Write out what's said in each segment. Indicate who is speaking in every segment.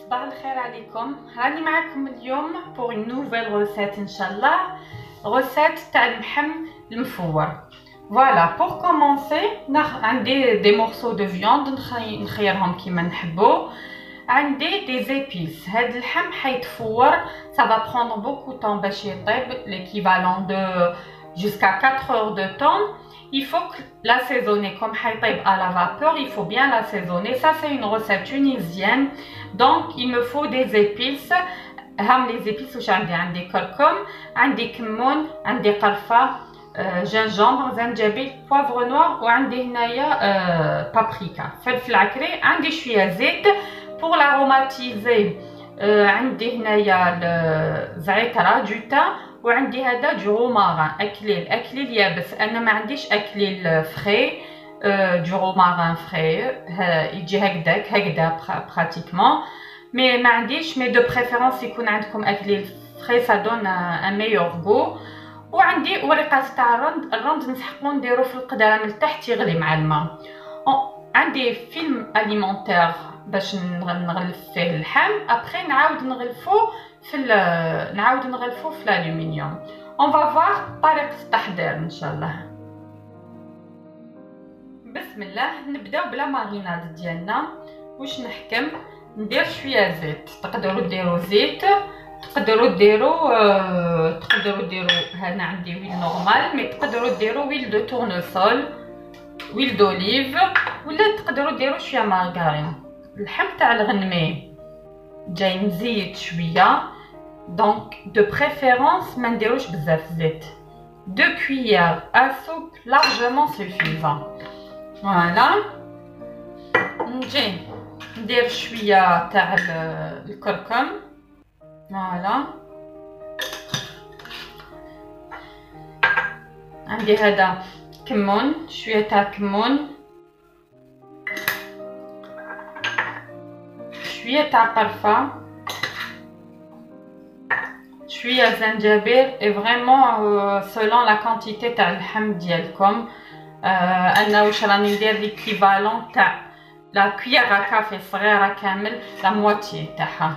Speaker 1: صباح الخير عليكم. راني معكم اليوم pour une nouvelle recette ان شاء الله. recette تاع اللحم المفور. Voilà, pour commencer عندي des morceaux de viande نخيرهم كيما نحبوا. عندي des épices. هاد اللحم حيتفور ça va prendre beaucoup de temps باش يطيب, l'équivalent de jusqu'à 4 heures de temps. Il faut l'assaisonner comme حيطيب à la vapeur, il faut bien l'assaisonner. Ça c'est une recette tunisienne. Donc il me faut des épices. هم les épices واش عندي كركم, عندي كمون, عندي قرفة, جنجبر, زنجبيل, poivre noir, وعندي هنايا بابريكا, فلفل عكري, عندي شوية زيت pour l'aromatiser. عندي هنايا الزعترة du thym, وعندي هذا دو روماران اكليل يابس. انا ما عنديش اكليل فري, دو روماران فري يجي هكذا براتيكمون, مي ما عنديش. مي دو بريفيرونس يكون عندكم اكليل فري, سا دون ان ميور غو. وعندي ورقه تاع الرند نسحقو نديرو في القدره من التحت يغلي مع الماء. عندي فيلم اليمونتير باش نغلف فيه اللحم. ابري نعاود نغلفو في الالومنيوم. اون فا فوار طريقه التحضير ان شاء الله. بسم الله. نبداو بلا ماريناد ديالنا. واش نحكم ندير شويه زيت. تقدروا ديروا زيت, تقدروا ديروا هنا عندي ويل نورمال, مي تقدروا ديروا ويل دو تورنسول, ويل دوليف, ولا تقدروا ديروا شويه مارغرين. اللحم تاع الغنمي جاي مزيت شويه, دونك دو بريفيرونس ما نديروش بزاف زيت. 2 cuillères à soupe largement suffisant. فوالا. نجي ندير شويه تاع الكركم. فوالا, عندي هذا كمون, شويه تاع كمون, شويه تاع قرفه, شويه زنجبيل. اي فريمون سولون لا كونتيتي تاع اللحم ديالكم. انا واش راني ندير ليكيفالون تاع لا كويير كافي صغيره كامل, لا موتي تاعها.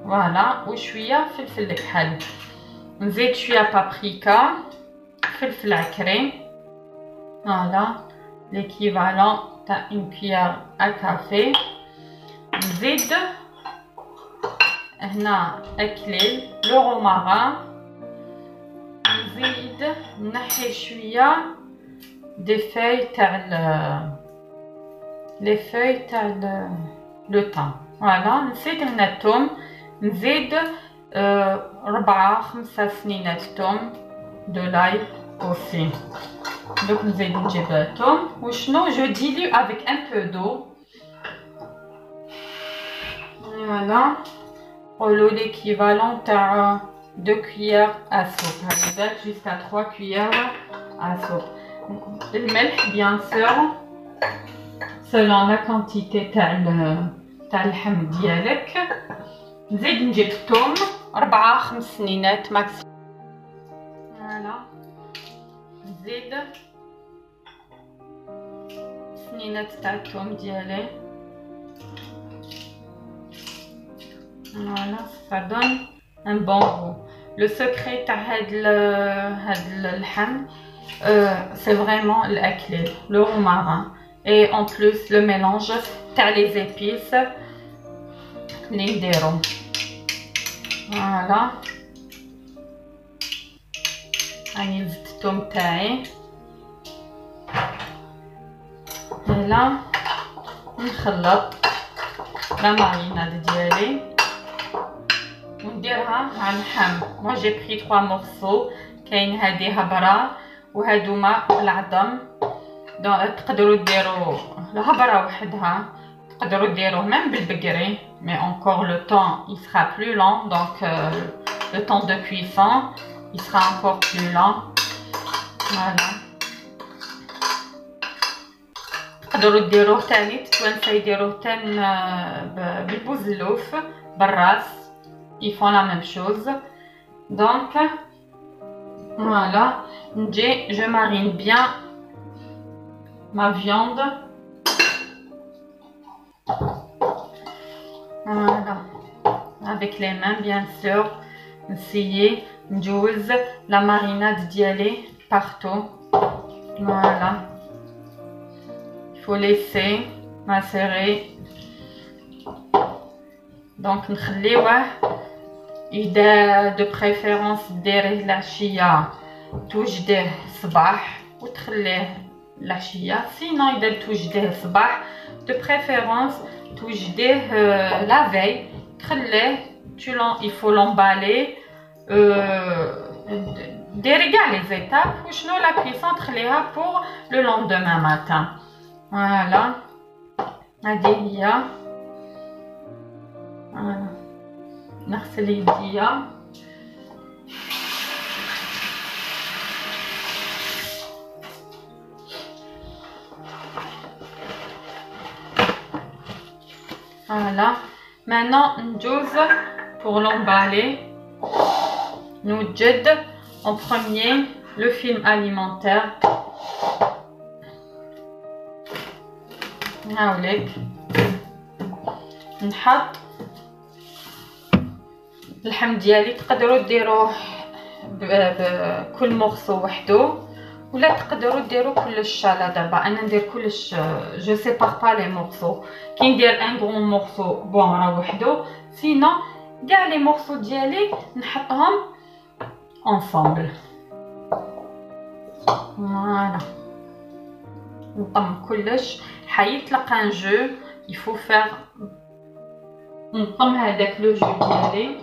Speaker 1: فوالا. وشويه فلفل الكحل, نزيد شويه بابريكا, فلفل عكري. فوالا, ليكيفالون تاع اون كويير كافي. نزيد هنا اكليل لو روماران. نزيد نحي شويه دي فاي تاع لي فاي تاع لو طام. فوالا. نزيد هنا الثوم, نزيد 4-5 سنينات ثوم دو لاي اوسي. دوك نجيب الثوم. وشنو جو ديليو افيك ان بو دو. فوالا. قولوا l'équivalent تاع 2 cuillères à soupe. هكذا jusqu'à 3 cuillères à soupe. الملح bien sûr selon la quantité تاع اللحم ديالك. نزيد نجيب الثوم 4-5 سنينات ماكس. فوالا. نزيد سنينات تاع الثوم ديالي. Voilà, ça donne un bon goût. Le secret تاع هاد اللحم c'est vraiment l'aklil, le romarin, et en plus le mélange تاع les épices اللي نديرو. فوالا. راني زدت الثوم تاعي. هنا نخلط لا ماريناد ديالي ونديرها مع اللحم. moi j'ai pris 3 morceaux. كاين هذه هبره وهادوما العظم. تقدروا ديروا الهبره وحدها, تقدروا ديروه même بالبقري, mais encore le temps il sera plus lent, donc le temps de cuisson il sera encore plus lent. Voilà. تقدروا ديروه تاني التوانسه يديروه تان بالبوزلوف بالراس. Ils font la même chose. Donc voilà, je marine bien ma viande. Voilà. avec les mains bien sûr. Essayez نجوز la marinade ديالي partout. Voilà. Il faut laisser macérer. Donc نخليوه إذا de préférence ديريه العشية توجديه صباح وتخليه العشية. sinon إذا توجديه صباح de préférence توجديه la veille تخليه. il faut l'emballer. ديري كاع les étapes وشنو la cuisson تخليها pour le lendemain matin. Voilà. هذه هي. نغسل يديا. Voilà. Maintenant, ندوز pour l'emballer. نوجد en premier le film alimentaire. نعاولك نحط اللحم ديالي. تقدروا ديروه بكل مورسو وحده ولا تقدروا ديروا كلش. لا دابا انا ندير كلش. جو سيبار با لي مورسو. كي ندير ان غرون مورسو بون راه وحده. سينو كاع لي مورسو ديالي نحطهم ensemble. فوالا نطم كلش. حيطلق ان جو il faut faire. نطم هذاك لو جو ديالي.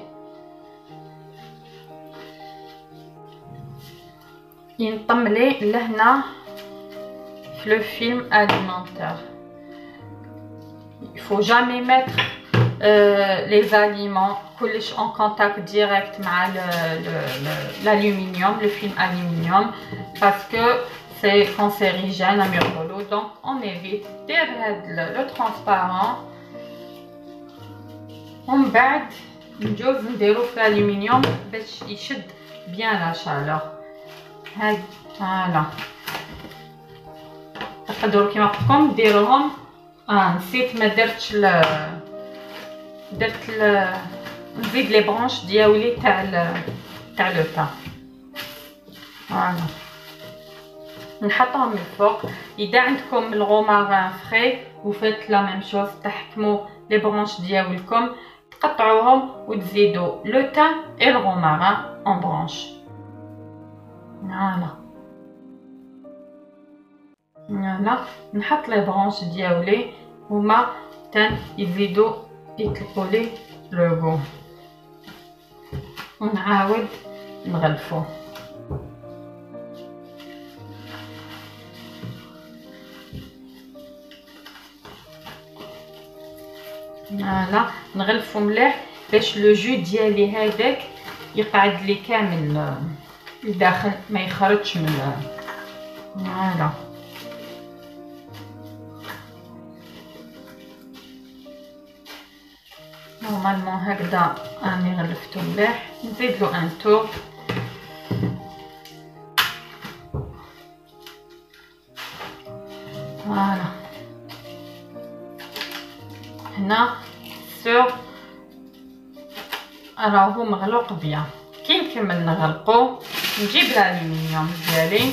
Speaker 1: ينطم لي لهنا في لو فيلم alimentaire. il faut jamais mettre les aliments كلش en contact direct مع l'aluminium, le film aluminium, parce que c'est cancérigène à يقولوا. donc on évite. دير هاد le transparent ومن بعد نجوز نديرو في الالومنيوم باش يشد bien la chaleur. هاد فوالا. تقدروا كيما قلت لكم ديروهم. نسيت ما درتش نزيد لي برانش ديالي تاع لو بان. فوالا نحطهم من الفوق. اذا عندكم الغوماران فري وفات لا ميم شوز. تحكموا لي برانش ديالكم تقطعوهم وتزيدوا لو تان اي الغوماران اون برانش. فوالا فوالا نحط لي برانش ديالي هما تان يزيدوا يطلقوا لي لو غو. ونعاود نغلفو. فوالا نغلفو مليح باش لو جو ديالي هذاك يقعد لي كامل لداخل ما يخرجش من. فوالا نورمالمون هكذا راني غلفتو مليح. نزيد له ان تور. فوالا هنا سور راهو مغلوق بيان. كي نكمل نغلقو نجيب الالومنيوم ديالي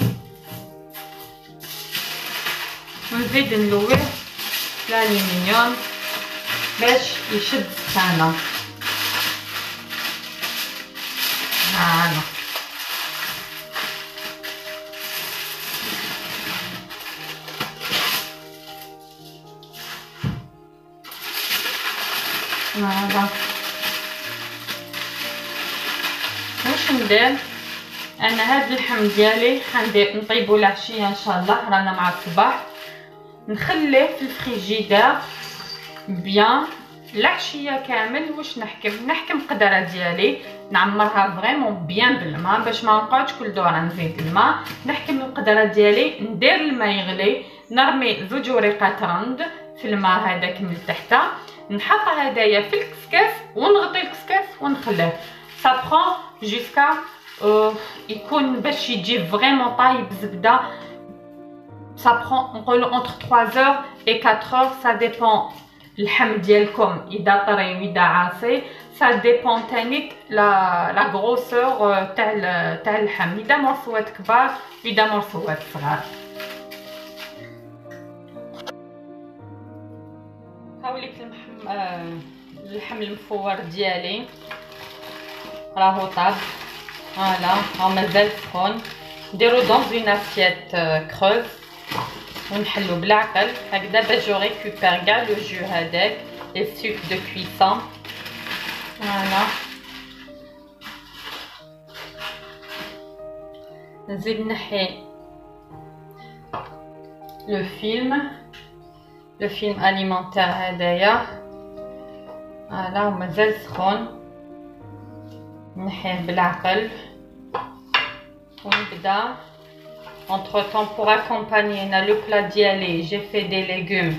Speaker 1: ونزيد نلويه الالومنيوم باش يشد السخانه. فوالا فوالا. واش ندير انا؟ هاد اللحم ديالي غندير نطيبو العشيه ان شاء الله. رانا مع الصباح. نخليه في الفريجيدير بيان العشيه كامل. واش نحكم قدره ديالي نعمرها فريمون بيان بالماء باش ما نقعدش كل دوره نزيد الماء. نحكم القدره ديالي ندير الماء يغلي. نرمي 2 وريقات رند في الماء هذاك من تحت. نحط هدايا في الكسكاس ونغطي الكسكاس ونخليه. ça prend jusqu'à يكون باش يجي فريمون طايب زبده. ça prend نقولوا entre 3 heures et 4 heures. ça dépend اللحم ديالكم اذا طري واذا عاصي ça dépend تاني la grosseur تاع اللحم اذا مرصوات كبار واذا مرصوات صغار. هاوليك اللحم المفور ديالي راهو طاب. فوالا ها مازال سخون. نديرو دون اون اسيت كروز ونحلو بالعقل هكذا باش جو ريكوبير كاع لو جو هذاك لي سوك دو كويسون. فوالا نزيد نحي لو فيلم اليمونتير هدايا. فوالا ومازال سخون نحيه بالعقل ونبدا. Entre temps pour accompagner le plat dialé, j'ai fait des légumes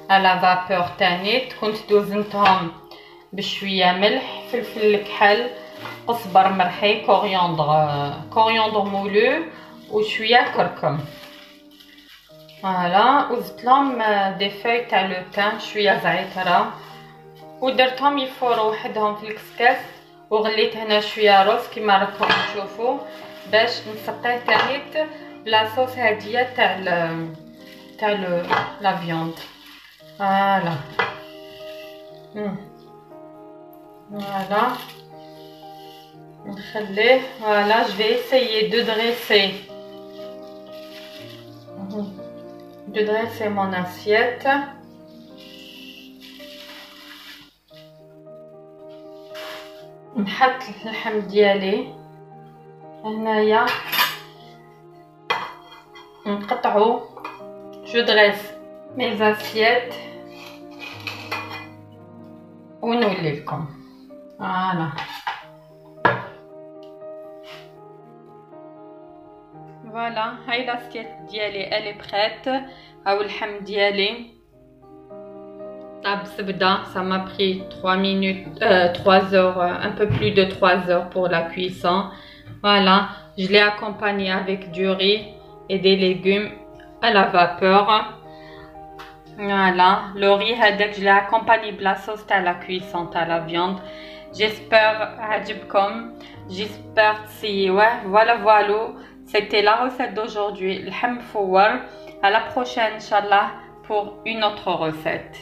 Speaker 1: à la vapeur تاني كنت دوزنتهم بشويه ملح فلفل الكحل قزبر مرحي كورياندر مولو وشويه كركم. فوالا وزدت لهم دي فاي تاع لو تان شويه زعتره ودرتهم يفوروا وحدهم في الكسكاس وغليت هنا شويه روز كيما راكم تشوفوا باش نسقيه تانيت بلا صوص هاديه تاع لا فيوند. فوالا فوالا نخليه. فوالا je vais essayer de dresser mon assiette. نحط اللحم ديالي هنايا نقطعو. جو دريس مي زاسييت ونولي لكم. فوالا فوالا هاي لاسييت ديالي الي بريت. هاو اللحم ديالي طاب زبده. ça m'a pris 3 minutes 3 heures, un peu plus de 3 heures pour la cuisson. Voilà, je l'ai accompagné avec du riz et des légumes à la vapeur. Voilà, le riz je l'ai accompagné de la sauce à la cuisson à la viande. J'espère عجبكم. J'espère si ouais, voilà, c'était la recette d'aujourd'hui, le ham fouar. À la prochaine inchallah pour une autre recette.